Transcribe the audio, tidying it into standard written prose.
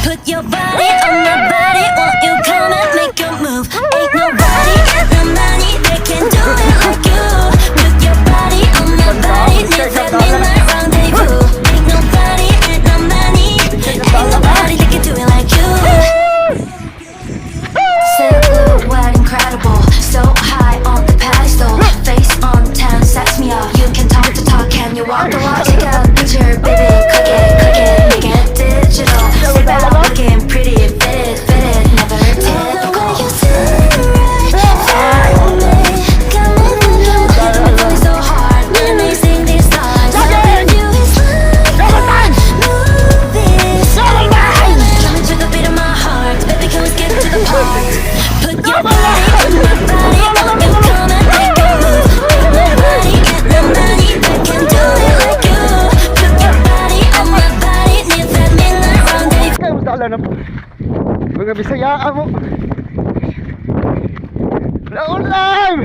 Put your body on my body, won't you come and make your move? Ain't nobody in the money that can do it like you. Put your body on my body, live that midnight rendezvous. Ain't nobody in the money, ain't nobody that can do it like you. Silhouette incredible, so high on the pedestal. Face on 10 sets me up. You can talk the talk, can you walk the walk? Take a picture, baby, click it, make it digital. Say back, looking pretty, fit it, never typical. The way you sit right for me, got me feeling my voice so hard when they sing these stars. Loving you is like movies. Coming to the beat of my heart, baby, can we skip to the part? Put your body on my body, won't you come and make a move? Ain't nobody in the money that can do it like you. Put your body on my body, live that midnight rendezvous. Kayo sa alam na po. Mga Bisaya mo. Laulam!